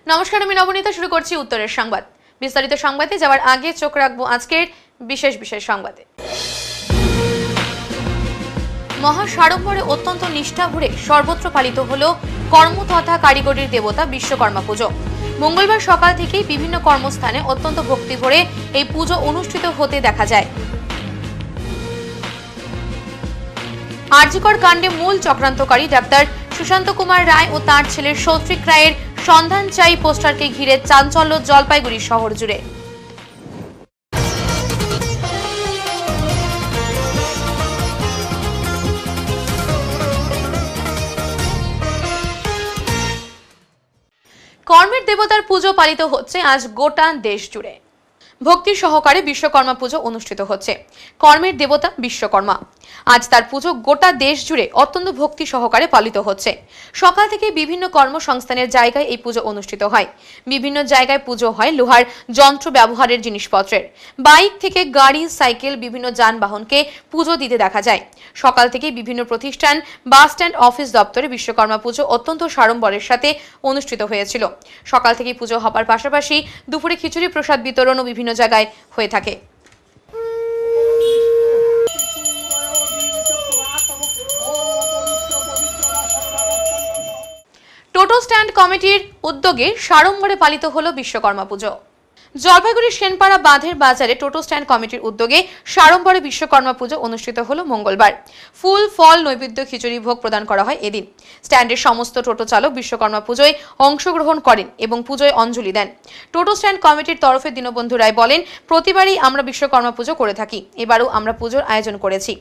নমস্কার, আমি নবনীতা। শুরু করছি উত্তরের সংবাদ। বিস্তারিত সংবাদে যাওয়ার আগে চোখ রাখবো আজকের বিশেষ সংবাদে। মহা সাড়ম্বরে অত্যন্ত নিষ্ঠা ভরে সর্বত্র পালিত হলো কর্ম তথা কারিগরির দেবতা বিশ্বকর্মা পুজো। মঙ্গলবার সকাল থেকেই বিভিন্ন কর্মস্থানে অত্যন্ত ভক্তি ভরে এই পুজো অনুষ্ঠিত হতে দেখা যায়। আরজিকর কাণ্ডে মূল চক্রান্তকারী ডাক্তার সুশান্ত কুমার রায় ও তার ছেলে সৌত্রিক রায়ের সন্ধান চাই পোস্টারকে ঘিরে চাঞ্চল্য জলপাইগুড়ি শহর জুড়ে। কর্মের দেবতার পুজো পালিত হচ্ছে আজ গোটা দেশ জুড়ে। ভক্তি সহকারে বিশ্বকর্মা পুজো অনুষ্ঠিত হচ্ছে। কর্মের দেবতা বিশ্বকর্মা, আজ তার পুজো গোটা দেশ জুড়ে অত্যন্ত ভক্তি সহকারে পালিত হচ্ছে। সকাল থেকে বিভিন্ন কর্মসংস্থানের জায়গায় এই পুজো অনুষ্ঠিত হয়। বিভিন্ন জায়গায় পুজো হয় লোহার যন্ত্র ব্যবহারের জিনিসপত্রের। বাইক থেকে গাড়ি, সাইকেল, বিভিন্ন যানবাহনকে পুজো দিতে দেখা যায়। সকাল থেকে বিভিন্ন প্রতিষ্ঠান, বাস স্ট্যান্ড, অফিস দপ্তরে বিশ্বকর্মা পুজো অত্যন্ত সাড়ম্বরের সাথে অনুষ্ঠিত হয়েছিল। সকাল থেকে পুজো হবার পাশাপাশি দুপুরে খিচুড়ি প্রসাদ বিতরণ ও বিভিন্ন জায়গায় হয়ে থাকে। টোটো স্ট্যান্ড কমিটির উদ্যোগে সাড়ম্বরে পালিত হলো বিশ্বকর্মা পুজো। জলপাইগুড়ির সেনপাড়া বাঁধের বাজারে টোটো স্ট্যান্ড কমিটির উদ্যোগে সাড়ম্বরে বিশ্বকর্মা পুজো অনুষ্ঠিত হলো মঙ্গলবার। ফুল, ফল, নৈবেদ্য, খিচুড়ি ভোগ প্রদান করা হয় এদিন। স্ট্যান্ডের সমস্ত টোটো চালক বিশ্বকর্মা পুজোয় অংশগ্রহণ করেন এবং পুজোয় অঞ্জলি দেন। টোটো স্ট্যান্ড কমিটির তরফে দীনবন্ধু রায় বলেন, প্রতিবারই আমরা বিশ্বকর্মা পুজো করে থাকি, এবারও আমরা পুজোর আয়োজন করেছি।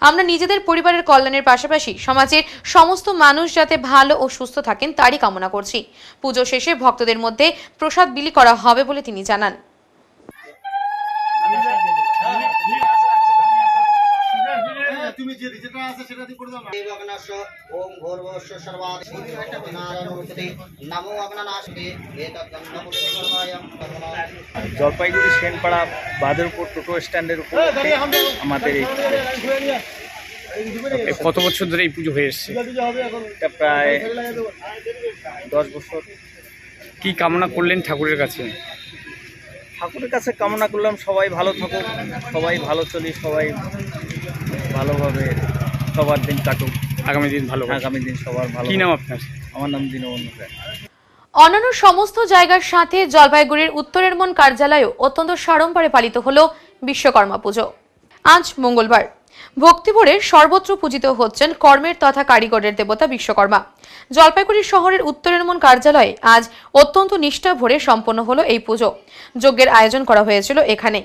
আমরা নিজেদের পরিবারের কল্যাণের পাশাপাশি সমাজের সমস্ত মানুষ যাতে ভালো ও সুস্থ থাকেন তারই কামনা করছি। পুজো শেষে ভক্তদের মধ্যে প্রসাদ বিলি করা হবে বলে তিনি জানান। জলপাইগুড়ি সেনপাড়া বাঁধের উপর টোটো স্ট্যান্ডের উপর আমাদের কত বছর ধরে এই পুজো হয়ে এসছে? এটা প্রায় 10 বছর। কি কামনা করলেন ঠাকুরের কাছে? ঠাকুরের কাছে কামনা করলাম সবাই ভালো থাকুক, সবাই ভালো চলি, সবাই ভালোভাবে সবার দিন কাটুক, আগামী দিন ভালো, আগামী দিন সবার ভালো। কি নাম আপনার? আমার নাম দীনবন্ধু রায়। অন্যান্য সমস্ত জায়গার সাথে জলপাইগুড়ির উত্তরের মন কার্যালয়েও অত্যন্ত সাড়ম্বরে পালিত হলো বিশ্বকর্মা পুজো। আজ মঙ্গলবার ভক্তিভরে সর্বত্র পূজিত হচ্ছেন কর্মের তথা কারিগরের দেবতা বিশ্বকর্মা। জলপাইগুড়ি শহরের উত্তরের মন কার্যালয়ে আজ অত্যন্ত নিষ্ঠা ভরে সম্পন্ন হলো এই পুজো। যজ্ঞের আয়োজন করা হয়েছিল এখানে।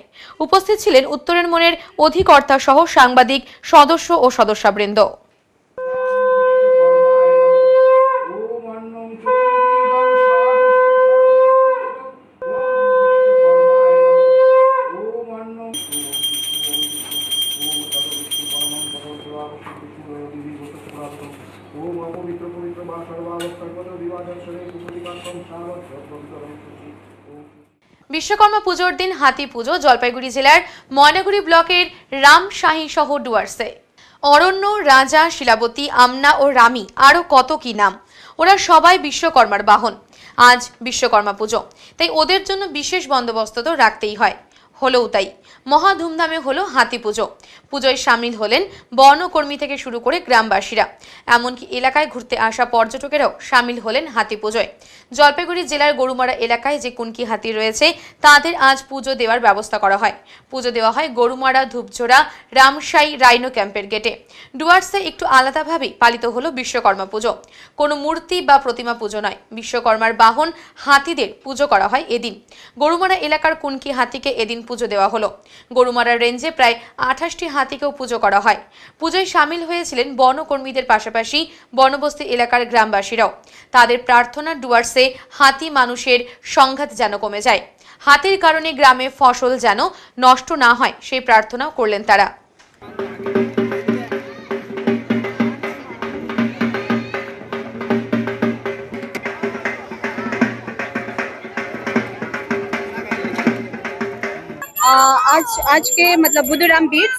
উপস্থিত ছিলেন উত্তরের মনের অধিকর্তা সহ সাংবাদিক, সদস্য ও সদস্যবৃন্দ। বিশ্বকর্মা পুজোর দিন হাতি পুজো জলপাইগুড়ি জেলার ময়নাগুড়ি ব্লকের রামশাহী সহ ডুয়ার্সে। অরণ্য, রাজা, শিলাবতী, আমনা ও রামি, আরো কত কি নাম, ওরা সবাই বিশ্বকর্মার বাহন। আজ বিশ্বকর্মা পুজো, তাই ওদের জন্য বিশেষ বন্দোবস্ত তো রাখতেই হয়। হলোও তাই। মহা ধুমধামে হলো হাতি পুজো। পুজোয় সামিল হলেন বনকর্মী থেকে শুরু করে গ্রামবাসীরা, এমনকি এলাকায় ঘুরতে আসা পর্যটকেরাও সামিল হলেন হাতি পুজোয়। জলপাইগুড়ি জেলার গরুমারা এলাকায় যে কুনকি হাতি রয়েছে তাদের আজ পুজো দেওয়ার ব্যবস্থা করা হয়। পুজো দেওয়া হয় গরুমারা, ধূপঝোড়া, রামশাই রাইনো ক্যাম্পের গেটে। ডুয়ার্সে একটু আলাদাভাবেই পালিত হলো বিশ্বকর্মা পুজো। কোনো মূর্তি বা প্রতিমা পুজো নয়, বিশ্বকর্মার বাহন হাতিদের পুজো করা হয় এদিন। গরুমারা এলাকার কুনকি হাতিকে এদিন পুজো দেওয়া হলো। গরুমারার রেঞ্জে প্রায় 28টি হাতিকেও পুজো করা হয়। পুজোয় সামিল হয়েছিলেন বনকর্মীদের পাশাপাশি বনবস্তি এলাকার গ্রামবাসীরাও। তাদের প্রার্থনা ডুয়ার্সে হাতি মানুষের সংঘাত যেন কমে যায়, হাতির কারণে গ্রামে ফসল যেন নষ্ট না হয় সেই প্রার্থনাও করলেন তারা। आज के मतलब बुधुराम बीट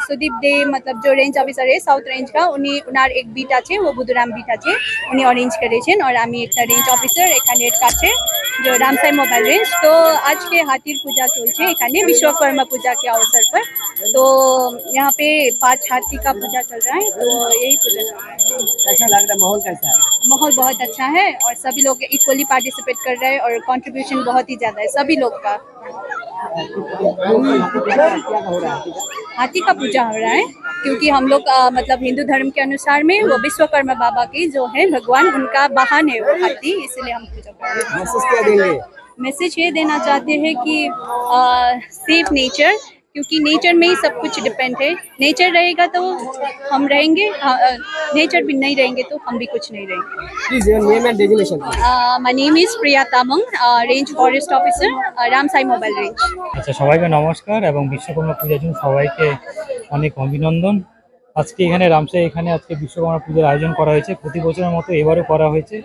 सुदीप दे मतलब जो रेंज ऑफिसर है साउथ रेंज का उन्हीं उनार एक बीट আছে वो बुधुराम बीट আছে উনি অরেঞ্জ করেছেন আর আমি একটা রেঞ্জ অফিসার এখানে কাছে जो रामसाई मोबाइल रेंज। तो आज के हाथीर पूजा चलছে এখানে विश्वकर्मा पूजा के अवसर पर। तो यहाँ पे 5 हाथी का पूजा चल रहा है, तो यही पूजा चल रहा है। कैसा लग रहा है, माहौल कैसा है? माहौल बहुत अच्छा है और सभी लोग इक्वली पार्टिसिपेट कर रहे हैं और कंट्रीब्यूशन बहुत ही ज्यादा है सभी लोग का। क्या हो रहा है? हाथी का पूजा हो रहा है क्योंकि हम लोग मतलब हिंदू धर्म के अनुसार में वो विश्वकर्मा बाबा की जो है भगवान, उनका वाहन है वो हाथी, इसलिए हम पूजा कर रहे हैं। मैसेज क्या देंगे? मैसेज ये देना चाहते हैं कि सेफ नेचर, क्योंकि नेचर में ही सब कुछ डिपेंड है। नेचर रहेगा तो हम रहेंगे, नेचर भी नहीं रहेंगे तो हम भी कुछ नहीं रहेंगे। Please, your name and designation. My name is Priya Tamang, Range Forest Officer, Ramsai Mobile Range. আচ্ছা, সবাইকে নমস্কার এবং বিশ্বকর্মা পূজার জন্য সবাইকে অনেক অভিনন্দন। আজকে এখানে রামসাই এখানে আজকে বিশ্বকর্মা পূজার আয়োজন করা হয়েছে, প্রতি বছরের মতো এবারও করা হয়েছে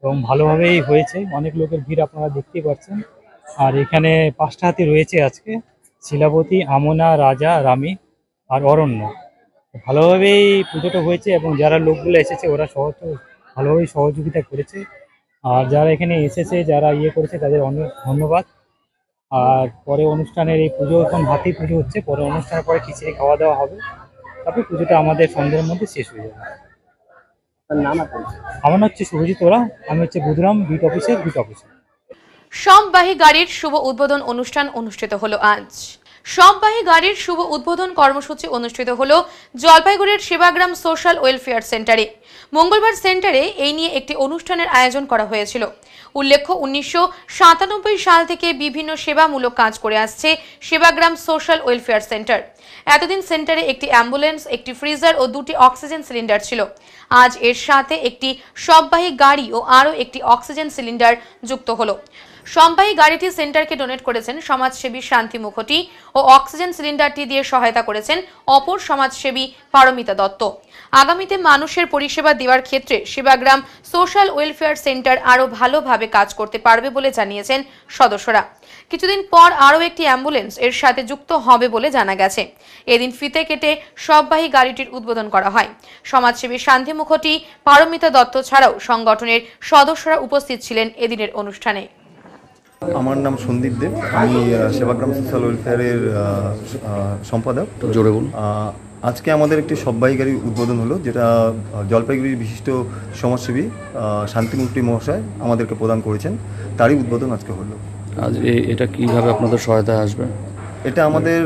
এবং ভালোভাবেই হয়েছে। অনেক লোকের ভিড় আপনারা দেখতেই পাচ্ছেন। আর এখানে 5টা হাতি রয়েছে আজকে, শিলাবতী, আমনা, রাজা, রামী আর অরণ্য। ভালোভাবেই পুজোটা হয়েছে এবং যারা লোকগুলো এসেছে ওরা ভালোভাবেই সহযোগিতা করেছে। আর যারা এখানে এসেছে, যারা করেছে তাদের অনেক ধন্যবাদ। আর পরে অনুষ্ঠানের এই পুজো, এখন হাতি পুজো হচ্ছে, পরে অনুষ্ঠানের পরে খিচুড়ি খাওয়া দাওয়া হবে, তারপরে পুজোটা আমাদের সন্ধ্যের মধ্যে শেষ হয়ে যাবে। নাম আপনার? আমার নাম হচ্ছে শুভজিৎ ওরা, আমি হচ্ছে বুধরাম বিট অফিসার। সববাহী গাড়ির শুভ উদ্বোধন অনুষ্ঠান অনুষ্ঠিত হলো আজ। সববাহী গাড়ির শুভ উদ্বোধন কর্মসূচি অনুষ্ঠিত হলো জলপাইগুড়ির সেবাগ্রাম সোশ্যাল ওয়েলফেয়ার সেন্টারে। মঙ্গলবার সেন্টারে এই নিয়ে একটি অনুষ্ঠানের আয়োজন করা হয়েছিল। উল্লেখ্য, 1997 সাল থেকে বিভিন্ন সেবামূলক কাজ করে আসছে সেবাগ্রাম সোশ্যাল ওয়েলফেয়ার সেন্টার। এতদিন সেন্টারে একটি অ্যাম্বুলেন্স, একটি ফ্রিজার ও 2টি অক্সিজেন সিলিন্ডার ছিল। আজ এর সাথে একটি সববাহী গাড়ি ও আরও একটি অক্সিজেন সিলিন্ডার যুক্ত হলো। সববাহী গাড়িটি সেন্টারকে ডোনেট করেছেন সমাজসেবী শান্তি মুখোটি ও অক্সিজেন সিলিন্ডারটি দিয়ে সহায়তা করেছেন অপর সমাজসেবী পারমিতা দত্ত। আগামীতে মানুষের পরিষেবা দেওয়ার ক্ষেত্রে সেবাগ্রাম সোশ্যাল ওয়েলফেয়ার সেন্টার আরও ভালোভাবে কাজ করতে পারবে বলে জানিয়েছেন সদস্যরা। কিছুদিন পর আরও একটি অ্যাম্বুলেন্স এর সাথে যুক্ত হবে বলে জানা গেছে। এদিন ফিতে কেটে সববাহী গাড়িটির উদ্বোধন করা হয়। সমাজসেবী শান্তি মুখোটি, পারমিতা দত্ত ছাড়াও সংগঠনের সদস্যরা উপস্থিত ছিলেন এদিনের অনুষ্ঠানে। আমার নাম সন্দীপ দেব, আমি সেবাগ্রাম সোশ্যাল ওয়েলফেয়ারের সম্পাদক। জোরে বলুন। আজকে আমাদের একটি সববাহী গাড়ি উদ্বোধন হলো, যেটা জলপাইগুড়ির বিশিষ্ট সমাজসেবী শান্তিমূর্তি মহাশয় আমাদেরকে প্রদান করেছেন, তারই উদ্বোধন আজকে হলো। আজ এটা কিভাবে আপনাদের সহায়তায় আসবে? এটা আমাদের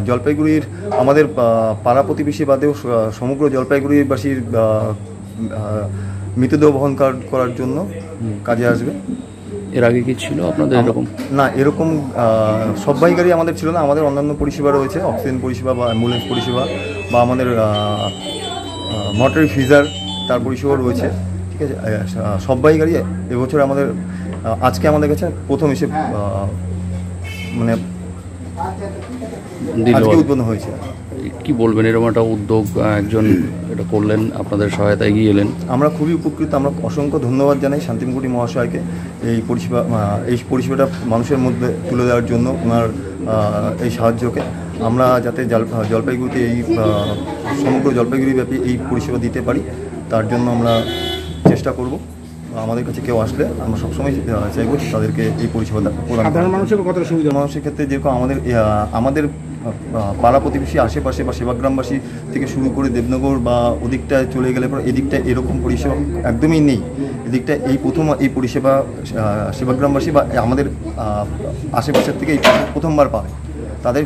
জলপাইগুড়ির আমাদের পাড়া প্রতিবেশী বাদেও সমগ্র জলপাইগুড়িবাসীর মৃতদেহ বহন করার জন্য কাজে আসবে। এর আগে কি ছিল আপনাদের এরকম? না, এরকম সববাহী গাড়ি আমাদের ছিল না। আমাদের অন্যান্য পরিষেবা রয়েছে, অক্সিজেন পরিষেবা বা অ্যাম্বুলেন্স পরিষেবা বা আমাদের মোটর ফ্রিজার, তার পরিষেবা রয়েছে। ঠিক আছে, সববাহী গাড়ি এবছর আমাদের আজকে আমাদের কাছে প্রথম এসে মানে আজকে উদ্বোধন হয়েছে। কি বলবেন, এরকম একটা উদ্যোগ একজন এটা করলেন, আপনাদের সহায়তায় এগিয়ে এলেন, আমরা খুবই উপকৃত। আমরা অসংখ্য ধন্যবাদ জানাই শান্তিমুখী মহাশয়কে এই পরিষেবাটা মানুষের মধ্যে তুলে দেওয়ার জন্য, ওনার এই সাহায্যকে। আমরা যাতে জলপাইগুড়িতে এই সমগ্র জলপাইগুড়িব্যাপী এই পরিষেবা দিতে পারি, তার জন্য আমরা চেষ্টা করব। আমাদের কাছে কেউ আসলে আমরা সবসময় চাইব তাদেরকে এই পরিষেবাটা প্রদান। সাধারণ মানুষের কতটা সুবিধা? মানুষের ক্ষেত্রে যেরকম আমাদের পাড়া প্রতিবেশী আশেপাশে বা সেবাগ্রামবাসী থেকে শুরু করে দেবনগর বা ওদিকটায় চলে গেলে পর এদিকটায় এরকম পরিষেবা একদমই নেই। এদিকটা এই প্রথম এই পরিষেবা সেবাগ্রামবাসী বা আমাদের আশেপাশের থেকে এই প্রথমবার পাবে। তাদের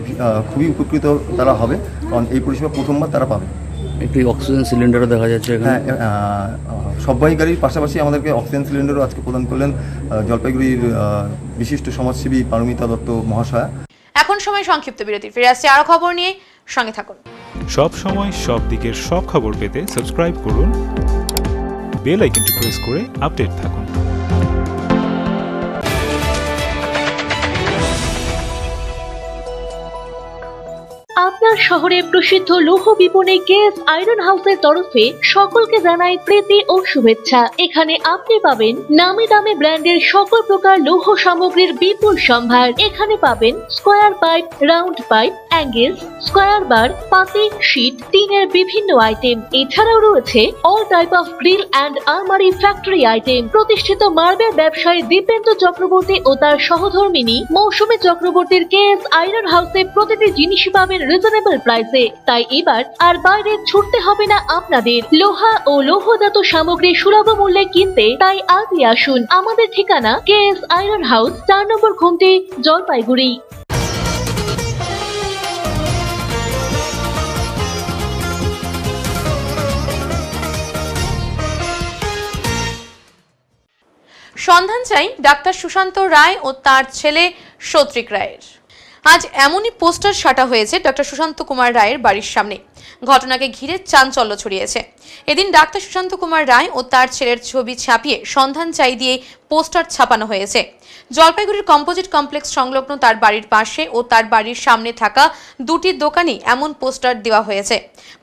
খুবই উপকৃত তারা হবে, কারণ এই পরিষেবা প্রথমবার তারা পাবে। একটি অক্সিজেন সিলিন্ডারও দেখা যাচ্ছে এখানে। হ্যাঁ, সববাহী গাড়ির পাশাপাশি আমাদেরকে অক্সিজেন সিলিন্ডারও আজকে প্রদান করলেন জলপাইগুড়ির বিশিষ্ট সমাজসেবী পারমিতা দত্ত মহাশয়া। এখন সময় সংক্ষিপ্ত বিরতি, ফিরে আসছে আরো খবর নিয়ে, সঙ্গে থাকুন। সব সময় সব দিকের সব খবর পেতে সাবস্ক্রাইব করুন, বেল আইকনটি প্রেস করে আপডেট থাকুন। আপনার বগুড়া শহরে প্রসিদ্ধ লৌহ বিপণী কেএস আয়রন হাউসের তরফে সকলকে জানাই প্রীতি ও শুভেচ্ছা। এখানে আপনি পাবেন নামি দামি ব্র্যান্ডের সকল প্রকার লৌহ সামগ্রীর বিপুল সম্ভার। এখানে পাবেন square pipe, round pipe, angles, square bar, পাতি, শীট, টিনের বিভিন্ন আইটেম। এছাড়াও রয়েছে all type of grill and আলমারি ফ্যাক্টরি আইটেম। প্রতিষ্ঠিত মার্বেল ব্যবসায়ী দীপেন্দ্র চক্রবর্তী ও তার সহধর্মিনী মৌসুমী চক্রবর্তীর কেএস আয়রন হাউসে প্রতিটি জিনিসই পাবেন রিজনেবল প্রাইসে। তাই এবার আর বাইরে ছুটতে হবে না আপনাদের। লোহা ও লৌহজাত সামগ্রী সুলভ মূল্যে কিনতে তাই আজই আসুন। আমাদের ঠিকানা কেএস আয়রন হাউস, 4 নম্বর ঘুমটি, জলপাইগুড়ি। সন্ধান চাই ডাক্তার সুশান্ত রায় ও তার ছেলে সৌত্রিক রায়ের। আজ এমনই পোস্টার সাটা হয়েছে ডক্টর সুশান্ত কুমার রায়ের বাড়ির সামনে। ঘটনাকে ঘিরে চাঞ্চল্য ছড়িয়েছে। এদিন ডাক্তার সুশান্ত কুমার রায় ও তার ছেলের ছবি ছাপিয়ে সন্ধান চাই দিয়ে পোস্টার ছাপানো হয়েছে। জলপাইগুড়ির কম্পোজিট কমপ্লেক্স সংলগ্ন তার বাড়ির পাশে ও তার বাড়ির সামনে থাকা দুটি দোকানে এমন পোস্টার দেওয়া হয়েছে।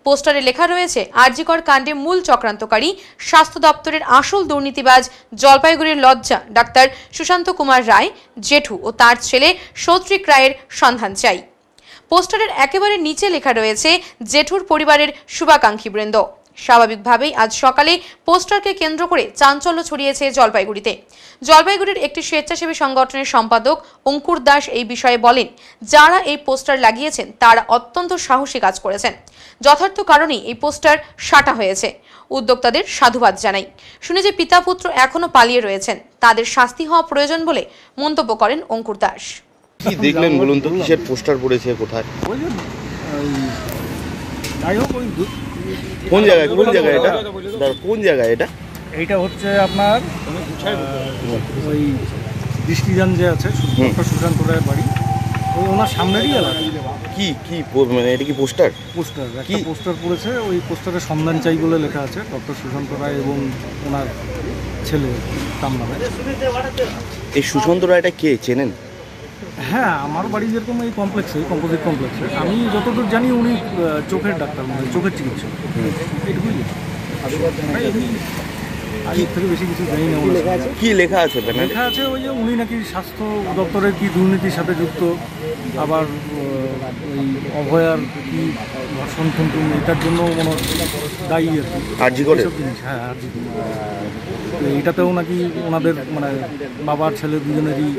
পোস্টারে লেখা রয়েছে, আরজিকর কাণ্ডে মূল চক্রান্তকারী স্বাস্থ্য দপ্তরের আসল দুর্নীতিবাজ জলপাইগুড়ির লজ্জা ডাক্তার সুশান্ত কুমার রায়, জেঠু ও তার ছেলে সৌত্রিক রায়ের সন্ধান চাই। পোস্টারের একেবারে নিচে লেখা রয়েছে, জেঠুর পরিবারের শুভাকাঙ্ক্ষীবৃন্দ। স্বাভাবিকভাবেই আজ সকালে পোস্টারকে কেন্দ্র করে চাঞ্চল্য ছড়িয়েছে জলপাইগুড়িতে। জলপাইগুড়ির একটি স্বেচ্ছাসেবী সংগঠনের সম্পাদক অঙ্কুর দাস এই বিষয়ে বলেন, যারা এই পোস্টার লাগিয়েছেন তারা অত্যন্ত সাহসী কাজ করেছেন। যথার্থ কারণেই এই পোস্টার সাটা হয়েছে। উদ্যোক্তাদের সাধুবাদ জানাই। শুনে যে পিতা পুত্র এখনো পালিয়ে রয়েছেন, তাদের শাস্তি হওয়া প্রয়োজন বলে মন্তব্য করেন অঙ্কুর দাস। কি দেখলেন বলুন তো, কিসের পোস্টার পড়েছে, কোথায়, কোন জায়গায় এটা, কোন জায়গায় এটা? এইটা হচ্ছে আপনার ওই দৃষ্টিদান যে আছে ডক্টর সুশান্ত রায়ের বাড়ি, ওই ওনার সামনেরই এলাকা। কি মানে এটা কি পোস্টার একটা পোস্টার পড়েছে। ওই পোস্টারে সন্ধান চাই বলে লেখা আছে ডক্টর সুশান্ত রায় এবং ওনার ছেলে তার নামে। এই সুশান্ত রায়টা কে, চেনেন? হ্যাঁ, আমার বাড়ি যেরকম এই কমপ্লেক্সে, কম্পোজিট কমপ্লেক্সে, আমি যতদূর জানি উনি চোখের ডাক্তার, মানে চোখের চিকিৎসক। এটুকুই আগের থেকে বেশি কিছু জানি না। কি লেখা আছে? লেখা আছে ওই যে উনি নাকি স্বাস্থ্য দপ্তরের কি দুর্নীতির সাথে যুক্ত, আবার ওই অভয়ার কি ধর্ষণ খুন এটার জন্য মনে দায়ী আর কি এসব জিনিস। হ্যাঁ, এটাতেও নাকি ওনাদের মানে বাবার ছেলে দুজনেরই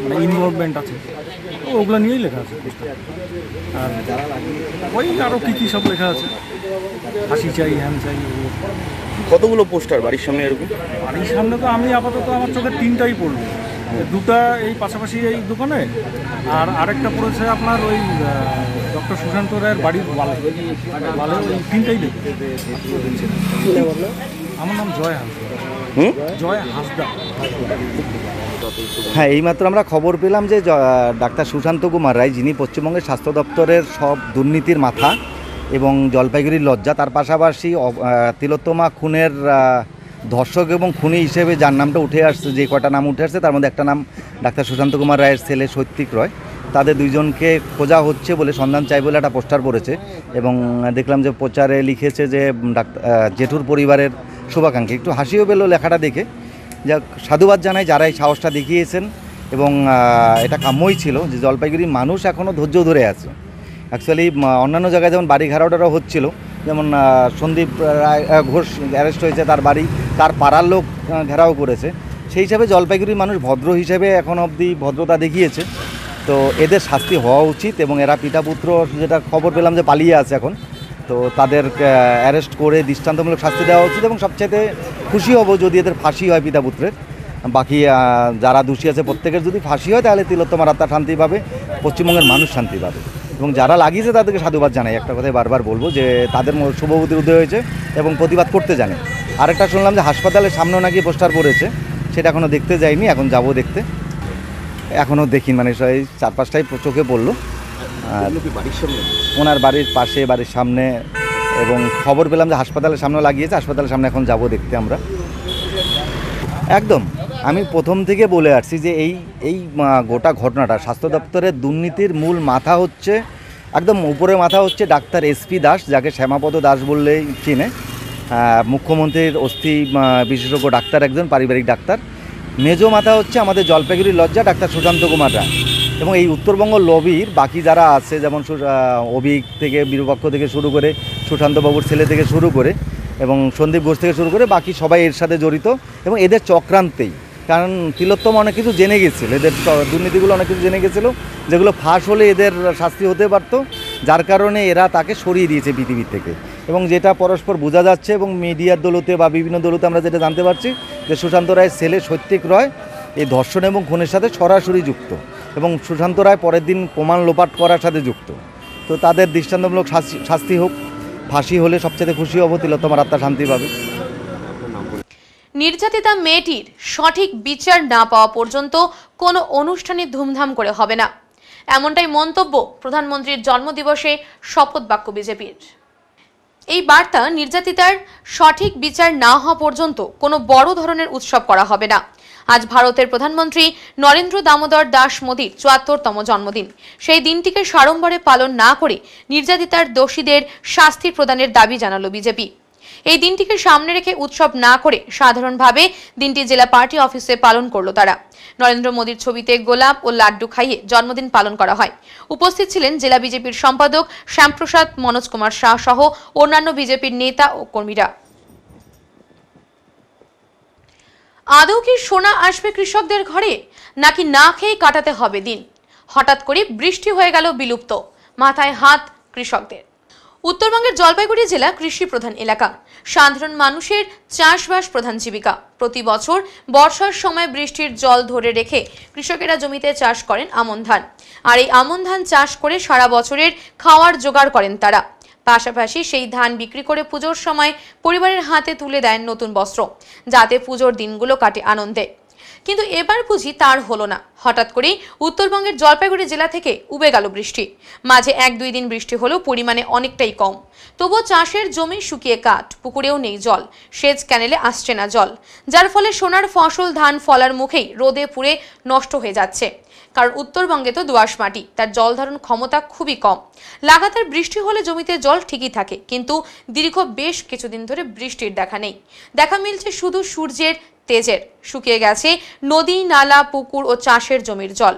মানে ইনভলভমেন্ট আছে। তো ওগুলো নিয়েই লেখা আছে। আর ওই আরও কী সব লেখা আছে, হাসি চাই, হ্যান চাই। কতগুলো পোস্টার বাড়ির সামনে এরকম? বাড়ির সামনে তো আমি আপাতত আমার চোখে 3টাই পড়লো। দুটা এই পাশাপাশি এই দোকানে, আর আরেকটা পড়েছে আপনার ওই ডক্টর সুশান্ত রায়ের বাড়ির ওয়ালে। ওই 3টাই দেখি। আমার নাম জয় হাঁসদা। হ্যাঁ, এইমাত্র আমরা খবর পেলাম যে ডাক্তার সুশান্ত কুমার রায়, যিনি পশ্চিমবঙ্গের স্বাস্থ্য দপ্তরের সব দুর্নীতির মাথা এবং জলপাইগুড়ির লজ্জা, তার পাশাপাশি তিলোত্তমা খুনের ধর্ষক এবং খুনি হিসেবে যার নামটা উঠে আসছে, যে কটা নাম উঠে আসছে তার মধ্যে একটা নাম ডাক্তার সুশান্ত কুমার রায়ের ছেলে সৌত্রিক রায়। তাদের দুইজনকে খোঁজা হচ্ছে বলে সন্ধান চাই বলে একটা পোস্টার পড়েছে। এবং দেখলাম যে প্রচারে লিখেছে যে জেঠুর পরিবারের শুভাকাঙ্ক্ষী। একটু হাসিও পেল লেখাটা দেখে। যা সাধুবাদ জানাই যারা এই সাহসটা দেখিয়েছেন, এবং এটা কাম্যই ছিল যে জলপাইগুড়ির মানুষ এখনও ধৈর্য ধরে আছে। অ্যাকচুয়ালি অন্যান্য জায়গায় যেমন বাড়ি ঘেরাওটারও হচ্ছিল, যেমন সন্দীপ রায় ঘোষ অ্যারেস্ট হয়েছে, তার বাড়ি, তার পাড়ার লোক ঘেরাও করেছে। সেই হিসাবে জলপাইগুড়ির মানুষ ভদ্র হিসেবে এখন অবধি ভদ্রতা দেখিয়েছে। তো এদের শাস্তি হওয়া উচিত, এবং এরা পিতা পুত্র, যেটা খবর পেলাম যে পালিয়ে আছে এখন, তো তাদের অ্যারেস্ট করে দৃষ্টান্তমূলক শাস্তি দেওয়া উচিত। এবং সবচেয়ে খুশি হব যদি এদের ফাঁসি হয় পিতা পুত্রের। বাকি যারা দোষী আছে প্রত্যেকের যদি ফাঁসি হয়, তাহলে তিলোত্তমার আত্মা শান্তি পাবে, পশ্চিমবঙ্গের মানুষ শান্তি পাবে। এবং যারা লাগিয়েছে তাদেরকে সাধুবাদ জানাই। একটা কথাই বারবার বলবো যে তাদের শুভবুদ্ধির উদয় হয়েছে এবং প্রতিবাদ করতে জানে। আরেকটা শুনলাম যে হাসপাতালের সামনেও নাকি পোস্টার পড়েছে, সেটা এখনও দেখতে যাইনি, এখন যাব দেখতে। এখনও দেখি, মানে এই 4-5টাই চোখে পড়লো। আর ওনার বাড়ির পাশে, বাড়ির সামনে, এবং খবর পেলাম যে হাসপাতালের সামনেও লাগিয়েছে। হাসপাতালের সামনে এখন যাব দেখতে আমরা। একদম আমি প্রথম থেকে বলে আসছি যে এই গোটা ঘটনাটা স্বাস্থ্য দপ্তরের দুর্নীতির মূল মাথা হচ্ছে একদম উপরে মাথা হচ্ছে ডাক্তার এসপি দাস, যাকে শ্যামাপদ দাস বললেই চিনে, মুখ্যমন্ত্রীর অস্থি বিশেষজ্ঞ ডাক্তার, একজন পারিবারিক ডাক্তার। মেজো মাথা হচ্ছে আমাদের জলপাইগুড়ির লজ্জা ডাক্তার সুশান্ত কুমার রায়। এবং এই উত্তরবঙ্গ লবির বাকি যারা আছে, যেমন অভিক থেকে বিরূপাক্ষ থেকে শুরু করে, সুশান্তবাবুর ছেলে থেকে শুরু করে এবং সন্দীপ ঘোষ থেকে শুরু করে বাকি সবাই এর সাথে জড়িত এবং এদের চক্রান্তেই। কারণ তিলোত্তমা অনেক কিছু জেনে গেছিল, এদের দুর্নীতিগুলো অনেক কিছু জেনে গেছিলো, যেগুলো ফাঁস হলে এদের শাস্তি হতে পারত, যার কারণে এরা তাকে সরিয়ে দিয়েছে পৃথিবীর থেকে। এবং যেটা পরস্পর বোঝা যাচ্ছে এবং মিডিয়ার দৌলতে বা বিভিন্ন দৌলতে আমরা যেটা জানতে পারছি যে সুশান্ত রায়ের ছেলে সত্যিক রয় এই ধর্ষণ এবং খুনের সাথে সরাসরি যুক্ত এবং সুশান্ত রায় পরের দিন প্রমাণ লোপাট করার সাথে যুক্ত। তো তাদের দৃষ্টান্তমূলক শাস্তি হোক, ফাঁসি হলে সবচেয়ে খুশি হব, তিলোত্তমার আত্মা শান্তি পাবে। নির্যাতিতা মেয়েটির সঠিক বিচার না পাওয়া পর্যন্ত কোনো অনুষ্ঠানে ধুমধাম করে হবে না, এমনটাই মন্তব্য প্রধানমন্ত্রীর জন্মদিবসে শপথ বাক্য বিজেপির। এই বার্তা, নির্যাতিতার সঠিক বিচার না হওয়া পর্যন্ত কোনো বড় ধরনের উৎসব করা হবে না। আজ ভারতের প্রধানমন্ত্রী নরেন্দ্র দামোদর দাস মোদীর ৭৪তম জন্মদিন। সেই দিনটিকে সাড়ম্বরে পালন না করে নির্যাতিতার দোষীদের শাস্তি প্রদানের দাবি জানালো বিজেপি। এই দিনটিকে সামনে রেখে উৎসব না করে সাধারণভাবে দিনটি জেলা পার্টি অফিসে পালন করলো তারা। নরেন্দ্র মোদীর ছবিতে গোলাপ ও লাড্ডু খাইয়ে জন্মদিন পালন করা হয়। উপস্থিত ছিলেন জেলা বিজেপির সম্পাদক শ্যামপ্রসাদ, মনোজ কুমার শাহ সহ অন্যান্য বিজেপির নেতা ও কর্মীরা। আদৌ কি সোনা আসবে কৃষকদের ঘরে, নাকি না খেয়ে কাটাতে হবে দিন? হঠাৎ করে বৃষ্টি হয়ে গেল বিলুপ্ত, মাথায় হাত কৃষকদের। উত্তরবঙ্গের জলপাইগুড়ি জেলা কৃষি প্রধান এলাকা, সাধারণ মানুষের চাষবাস প্রধান জীবিকা। প্রতি বছর বর্ষার সময় বৃষ্টির জল ধরে রেখে কৃষকেরা জমিতে চাষ করেন আমন ধান, আর এই আমন ধান চাষ করে সারা বছরের খাওয়ার জোগাড় করেন তারা। পাশাপাশি সেই ধান বিক্রি করে পুজোর সময় পরিবারের হাতে তুলে দেন নতুন বস্ত্র, যাতে পুজোর দিনগুলো কাটে আনন্দে। কিন্তু এবার বুঝি তার হলো না। হঠাৎ করেই উত্তরবঙ্গের জলপাইগুড়ি জেলা থেকে উবে গেল বৃষ্টি। মাঝে ১-২ দিন বৃষ্টি হলেও পরিমাণে অনেকটাই কম। তবুও চাষের জমি শুকিয়ে কাঠ, পুকুরেও নেই জল, সেচ ক্যানেলে আসছে না জল, যার ফলে সোনার ফসল ধান ফলার মুখেই রোদে পুড়ে নষ্ট হয়ে যাচ্ছে। কারণ উত্তরবঙ্গে তো দোআঁশ মাটি, তার জল ধারণ ক্ষমতা খুবই কম। লাগাতার বৃষ্টি হলে জমিতে জল ঠিকই থাকে, কিন্তু দীর্ঘ বেশ কিছুদিন ধরে বৃষ্টির দেখা নেই। দেখা মিলছে শুধু সূর্যের তেজের। শুকিয়ে গেছে নদী, নালা, পুকুর ও চাষের জমির জল।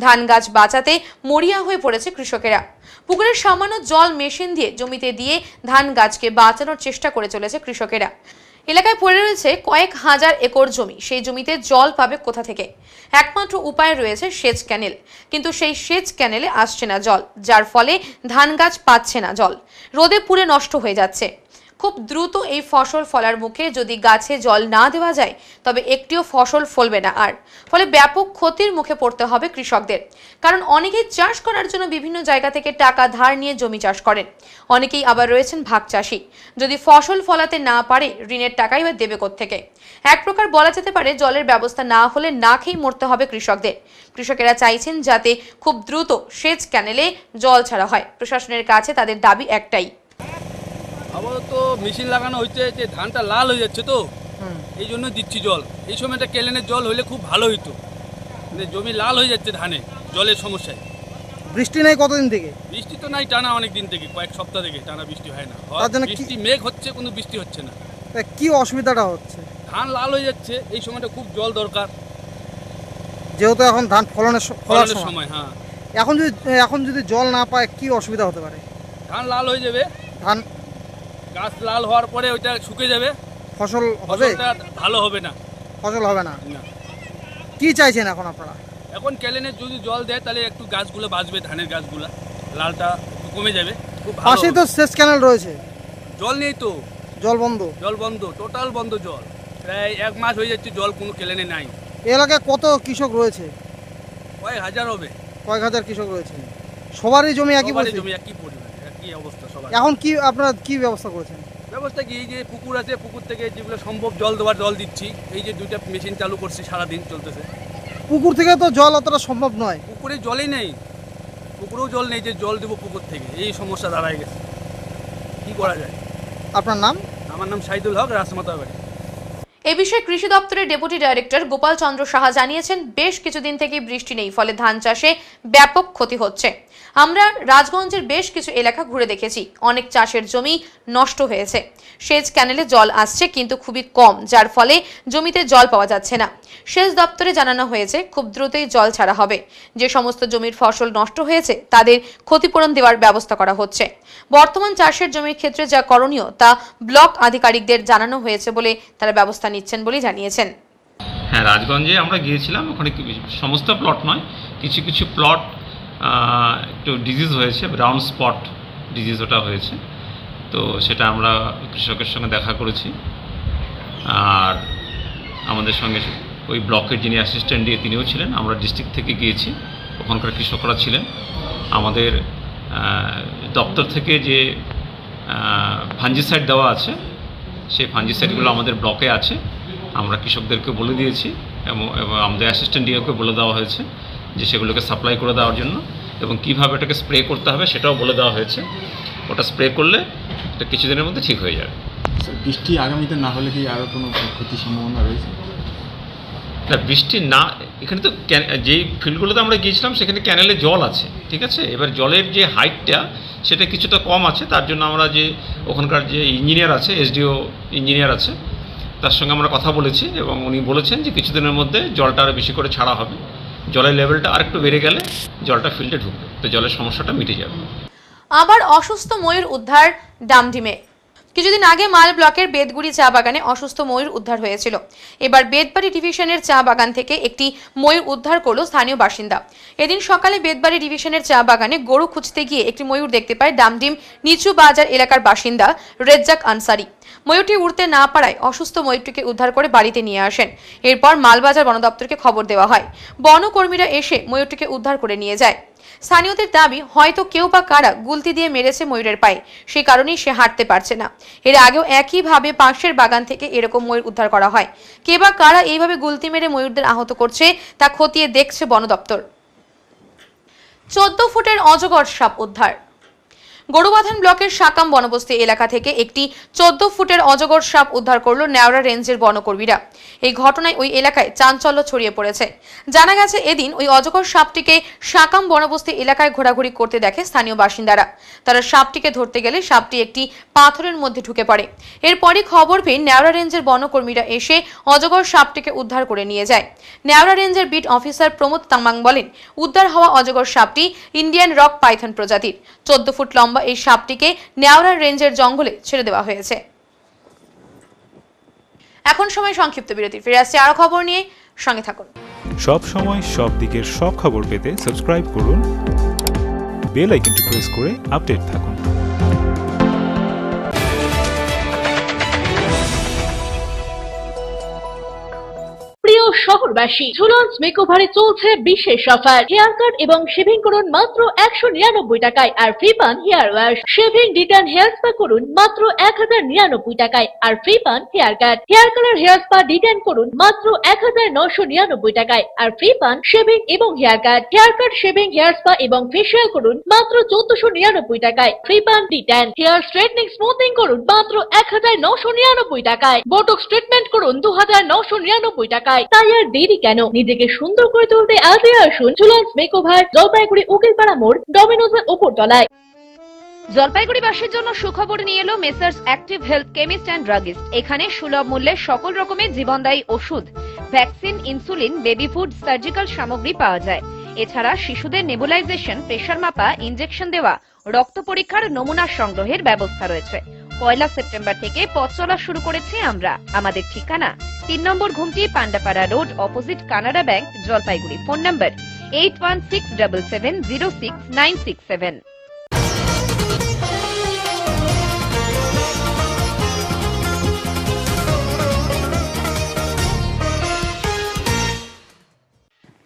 ধান গাছ বাঁচাতে মরিয়া হয়ে পড়েছে কৃষকেরা। পুকুরের সামান্য জল মেশিন দিয়ে জমিতে দিয়ে ধান গাছকে বাঁচানোর চেষ্টা করে চলেছে কৃষকেরা। এলাকায় পড়ে রয়েছে কয়েক হাজার একর জমি, সেই জমিতে জল পাবে কোথা থেকে? একমাত্র উপায় রয়েছে সেচ ক্যানেল, কিন্তু সেই সেচ ক্যানেলে আসছে না জল, যার ফলে ধান গাছ পাচ্ছে না জল, রোদে পুড়ে নষ্ট হয়ে যাচ্ছে। খুব দ্রুত এই ফসল ফলার মুখে যদি গাছে জল না দেওয়া যায়, তবে একটিও ফসল ফলবে না আর, ফলে ব্যাপক ক্ষতির মুখে পড়তে হবে কৃষকদের। কারণ অনেকেই চাষ করার জন্য বিভিন্ন জায়গা থেকে টাকা ধার নিয়ে জমি চাষ করেন, অনেকেই আবার রয়েছেন ভাগ চাষি। যদি ফসল ফলাতে না পারে, ঋণের টাকাই বা দেবে কোত্থেকে? এক প্রকার বলা যেতে পারে জলের ব্যবস্থা না হলে না খেয়ে মরতে হবে কৃষকদের। কৃষকেরা চাইছেন যাতে খুব দ্রুত সেচ ক্যানেলে জল ছাড়া হয়। প্রশাসনের কাছে তাদের দাবি একটাই। আপাতত মেশিন লাগানো হচ্ছে, যে ধানটা লাল হয়ে যাচ্ছে তো এই জন্য দিচ্ছি জল। এই সময়টা ক্যানেলের জল হলে খুব ভালো হইতো, জমি লাল হয়ে যাচ্ছে ধানে জলের সমস্যায়। বৃষ্টি নেই কতদিন থেকে? বৃষ্টি তো নাই, টানা অনেক দিন থেকে, কয়েক সপ্তাহ থেকে টানা বৃষ্টি হয় না। বৃষ্টি মেঘ হচ্ছে, কোনো বৃষ্টি হচ্ছে না। কি অসুবিধাটা হচ্ছে? ধান লাল হয়ে যাচ্ছে, এই সময়টা খুব জল দরকার, যেহেতু এখন ধান ফলানোর সময়। হ্যাঁ, এখন যদি জল না পায় কি অসুবিধা হতে পারে? ধান লাল হয়ে যাবে, ধান গাছ লাল হওয়ার পরে ওইটা শুকিয়ে যাবে, ফসল হবে ভালো হবে না, ফসল হবে না। কি চাইছেন এখন আপনারা? এখন ক্যানেলে যদি জল দেয় তাহলে একটু গাছগুলো বাঁচবে, ধানের গাছগুলা লালটা কমে যাবে, খুব ভালো। পাশেই তো সেচ ক্যানেল রয়েছে, জল নেই তো, জল বন্ধ, টোটাল বন্ধ জল। প্রায় 1 মাস হয়ে যাচ্ছে জল কোনো ক্যানেলে নাই। এলাকায় কত কৃষক রয়েছে? কয়েক হাজার হবে, কয়েক হাজার কৃষক রয়েছে। সবারই জমি একই অবস্থা সবার। এখন কি আপনারা কি ব্যবস্থা করেছেন? ব্যবস্থা কি, এই যে পুকুর আছে, পুকুর থেকে যেগুলো সম্ভব জল দেওয়ার জল দিচ্ছি। এই যে 2টা মেশিন চালু করছি, সারাদিন চলতেছে। পুকুর থেকে তো জল অতটা সম্ভব নয়, পুকুরে জলই নেই, পুকুরেও জল নেই যে জল দেবো পুকুর থেকে, এই সমস্যা দাঁড়ায় গেছে। কি করা যায়? আপনার নাম? আমার নাম সাইদুল হক, রাসমাতা বাড়ি। এ বিষয়ে কৃষি দপ্তরের ডেপুটি ডাইরেক্টর গোপাল চন্দ্র সাহা জানিয়েছেন, বেশ কিছুদিন থেকে বৃষ্টি নেই, ফলে ধান চাষে ব্যাপক ক্ষতি হচ্ছে। আমরা রাজগঞ্জের বেশ কিছু এলাকা ঘুরে দেখেছি, অনেক চাষের জমি নষ্ট হয়েছে। সেচ ক্যানেলে জল আসছে কিন্তু খুবই কম, যার ফলে জমিতে জল পাওয়া যাচ্ছে না। সেচ দপ্তরে জানানো হয়েছে খুব দ্রুতই জল ছাড়া হবে। যে সমস্ত জমির ফসল নষ্ট হয়েছে তাদের ক্ষতিপূরণ দেওয়ার ব্যবস্থা করা হচ্ছে। বর্তমান চাষের জমির ক্ষেত্রে যা করণীয় তা ব্লক আধিকারিকদের জানানো হয়েছে বলে তারা ব্যবস্থা নিচ্ছেন বলে জানিয়েছেন। হ্যাঁ, রাজগঞ্জে আমরা গিয়েছিলাম, ওখানে সমস্ত প্লট নয়, কিছু কিছু প্লট একটু ডিজিজ হয়েছে, ব্রাউন স্পট ডিজিজ ওটা হয়েছে। তো সেটা আমরা কৃষকের সঙ্গে দেখা করেছি, আর আমাদের সঙ্গে ওই ব্লকের যিনি অ্যাসিস্ট্যান্ট দিয়ে তিনিও ছিলেন। আমরা ডিস্ট্রিক্ট থেকে গিয়েছি, ওখানকার কৃষকরা ছিলেন। আমাদের দপ্তর থেকে যে ফাঞ্জিসাইড দেওয়া আছে, সেই ফাঞ্জিসাইডগুলো আমাদের ব্লকে আছে। আমরা কৃষকদেরকে বলে দিয়েছি এবং আমাদের অ্যাসিস্ট্যান্ট ডিওকে বলে দেওয়া হয়েছে যে সেগুলোকে সাপ্লাই করে দেওয়ার জন্য, এবং কীভাবে এটাকে স্প্রে করতে হবে সেটাও বলে দেওয়া হয়েছে। ওটা স্প্রে করলে এটা কিছুদিনের মধ্যে ঠিক হয়ে যাবে। বৃষ্টি আগামীতে না হলে কি আরও কোনো ক্ষতির সম্ভাবনা রয়েছে? না, বৃষ্টি না, এখানে তো যেই ফিল্ডগুলোতে আমরা গিয়েছিলাম সেখানে ক্যানেলে জল আছে, ঠিক আছে। এবার জলের যে হাইটটা সেটা কিছুটা কম আছে, তার জন্য আমরা যে ওখানকার যে ইঞ্জিনিয়ার আছে, এসডিও ইঞ্জিনিয়ার আছে, তার সঙ্গে আমরা কথা বলেছি এবং উনি বলেছেন যে কিছুদিনের মধ্যে জলটা আরও বেশি করে ছাড়া হবে। জলের লেভেলটা আরেকটু বেড়ে গেলে জলটা ফিল্ডে ঢুকবে, তো জলের সমস্যাটা মিটে যাবে। আবার অসুস্থ ময়ূর উদ্ধার ডামডিমে। কিছুদিন আগে মাল ব্লকের বেদগুড়ি চা বাগানে অসুস্থ ময়ূর উদ্ধার হয়েছিল। এবার বেদবাড়ি ডিভিশনের চা বাগান থেকে একটি ময়ূর উদ্ধার করলো স্থানীয় বাসিন্দা। এদিন সকালে বেদবাড়ি ডিভিশনের চা বাগানে গরু খুঁজতে গিয়ে একটি ময়ূর দেখতে পায় ডামডিম নিচু বাজার এলাকার বাসিন্দা রেজ্জাক আনসারি। ময়ূরটি উড়তে না পারায় অসুস্থ ময়ূরটিকে উদ্ধার করে বাড়িতে নিয়ে আসেন। এরপর মালবাজার বন দপ্তরকে খবর দেওয়া হয়। বনকর্মীরা এসে ময়ূরটিকে উদ্ধার করে নিয়ে যায়। স্থানীয়দের দাবি, হয়তো কেউ বা কারা গুলতি দিয়ে মেরেছে ময়ূরের পায়ে, সেই কারণেই সে হাঁটতে পারছে না। এর আগেও একইভাবে পাশের বাগান থেকে এরকম ময়ূর উদ্ধার করা হয়। কে বা কারা এইভাবে গুলতি মেরে ময়ূরদের আহত করছে তা খতিয়ে দেখছে বন দপ্তর। 14 ফুটের অজগর সাপ উদ্ধার। গরুবাথান ব্লকের সাকাম বনবস্তি এলাকা থেকে একটি 14 ফুটের অজগর সাপ উদ্ধার করলো নেওড়া রেঞ্জের বনকর্মীরা। এই ঘটনায় ওই এলাকায় চাঞ্চল্য ছড়িয়ে পড়েছে। জানা গেছে, এদিন ওই অজগর সাপটিকে সাকাম বনবস্তি এলাকায় ঘোরাঘুরি করতে দেখে স্থানীয় বাসিন্দারা। তারা সাপটিকে ধরতে গেলে সাপটি একটি পাথরের মধ্যে ঢুকে পড়ে। এরপরই খবর পেয়ে নেওড়া রেঞ্জের বনকর্মীরা এসে অজগর সাপটিকে উদ্ধার করে নিয়ে যায়। নেওড়া রেঞ্জের বিট অফিসার প্রমোদ তামাং বলেন, উদ্ধার হওয়া অজগর সাপটি ইন্ডিয়ান রক পাইথন প্রজাতির। 14 ফুট লম্বা এই সাপটিকে নেওড়া রেঞ্জের জঙ্গলে ছেড়ে দেওয়া হয়েছে। এখন সময় সংক্ষিপ্ত বিরতি, ফিরে আসছে আরো খবর নিয়ে, সঙ্গে থাকুন। সব সময় সব দিকের সব খবর পেতে সাবস্ক্রাইব করুন, বেল আইকনটি প্রেস করে আপডেট থাকুন। প্রিয় শহরবাসী, ঝুলন্স মেকওভারে চলছে বিশেষ অফার। হেয়ার কাট এবং শেভিং করুন মাত্র 199 টাকায় আর ফ্রি পান hair wash. Shaving detan hair spa করুন মাত্র 1099 টাকায় আর ফ্রি পান hair cut. Hair colour hair spa detan করুন মাত্র 1999 টাকায় আর ফ্রি পান শেভিং এবং hair cut. Hair cut, shaving, hair spa এবং ফেসিয়াল করুন মাত্র 1499 টাকায়, ফ্রি পান ডিটেন। হেয়ার স্ট্রেটনিং স্মুথিং করুন মাত্র 1999 টাকায়। বটক্স ট্রিটমেন্ট করুন 2999 টাকায়। তাই আর দেরি কেন, নিজেকে সুন্দর করে তুলতে আজই আসুন ঝুলন্স মেকওভার, জলপাইগুড়ি উকিলপাড়া মোড়, ডমিনোজের উপর তলায়। জলপাইগুড়িবাসীর জন্য সুখবর নিয়ে এলো messrs active health chemist and druggist. এখানে সুলভ মূল্যে সকল রকমের জীবনদায়ী ওষুধ, vaccine, insulin, baby food, surgical সামগ্রী পাওয়া যায়। এছাড়া শিশুদের নেবুলাইজেশন, প্রেশার মাপা, ইনজেকশন দেওয়া, রক্ত পরীক্ষার নমুনা সংগ্রহের ব্যবস্থা রয়েছে। 1 সেপ্টেম্বর থেকে পথ চলা শুরু করেছি আমরা। আমাদের ঠিকানা 3 নম্বর Ghumti, Pandapara road, opposite Canara bank, Jalpaiguri. Phone number 8167706967।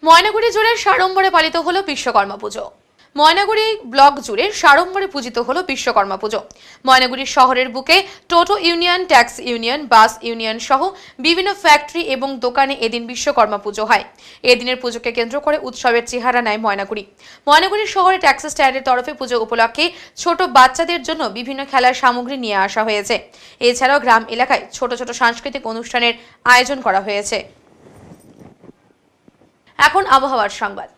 Moynaguri জুড়ে সাড়ম্বরে পালিত হলো বিশ্বকর্মা পুজো। ময়নাগুড়ি ব্লক জুড়ে সাড়ম্বরে পূজিত হলো বিশ্বকর্মা পুজো। ময়নাগুড়ি শহরের বুকে টোটো ইউনিয়ন, ট্যাক্সি ইউনিয়ন, বাস ইউনিয়ন সহ বিভিন্ন ফ্যাক্টরি এবং দোকানে এদিন বিশ্বকর্মা পুজো হয়। এদিনের পুজোকে কেন্দ্র করে উৎসবের চেহারা নেয় ময়নাগুড়ি। ময়নাগুড়ি শহরে ট্যাক্সি স্ট্যান্ডের তরফে পুজো উপলক্ষে ছোট বাচ্চাদের জন্য বিভিন্ন খেলার সামগ্রী নিয়ে আসা হয়েছে। এছাড়াও গ্রাম এলাকায় ছোট ছোট সাংস্কৃতিক অনুষ্ঠানের আয়োজন করা হয়েছে। এখন আবহাওয়ার সংবাদ।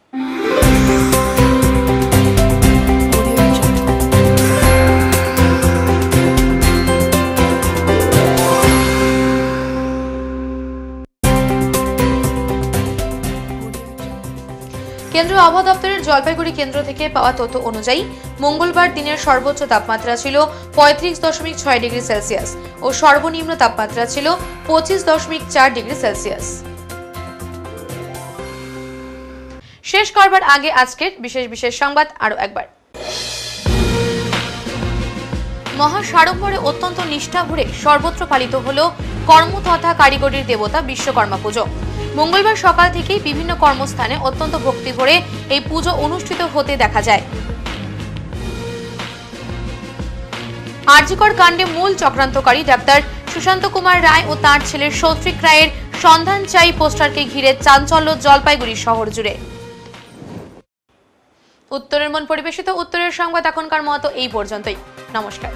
কেন্দ্রীয় আবহাওয়া দপ্তরের জলপাইগুড়ি কেন্দ্র থেকে পাওয়া তথ্য অনুযায়ী মঙ্গলবার দিনের সর্বোচ্চ তাপমাত্রা ছিল 35.6 ডিগ্রি সেলসিয়াস ও সর্বনিম্ন তাপমাত্রা ছিল 25.4 ডিগ্রি সেলসিয়াস। শেষ করবার আগে আজকের বিশেষ সংবাদ আরো একবার। মহা সাড়ম্বরে অত্যন্ত নিষ্ঠা ভরে সর্বত্র পালিত হলো কর্ম তথা কারিগরির দেবতা বিশ্বকর্মা পুজো। মঙ্গলবার সকাল থেকেই বিভিন্ন কর্মস্থানে অত্যন্ত ভক্তি ভরে এই পুজো অনুষ্ঠিত হতে দেখা যায়। আরজিকর কাণ্ডে মূল চক্রান্তকারী ডাক্তার সুশান্ত কুমার রায় ও তার ছেলে সৌত্রিক রায়ের সন্ধান চাই পোস্টারকে ঘিরে চাঞ্চল্য জলপাইগুড়ি শহর জুড়ে। উত্তরের মন পরিবেশিত উত্তরের সংবাদ এখনকার মতো এই পর্যন্তই। নমস্কার।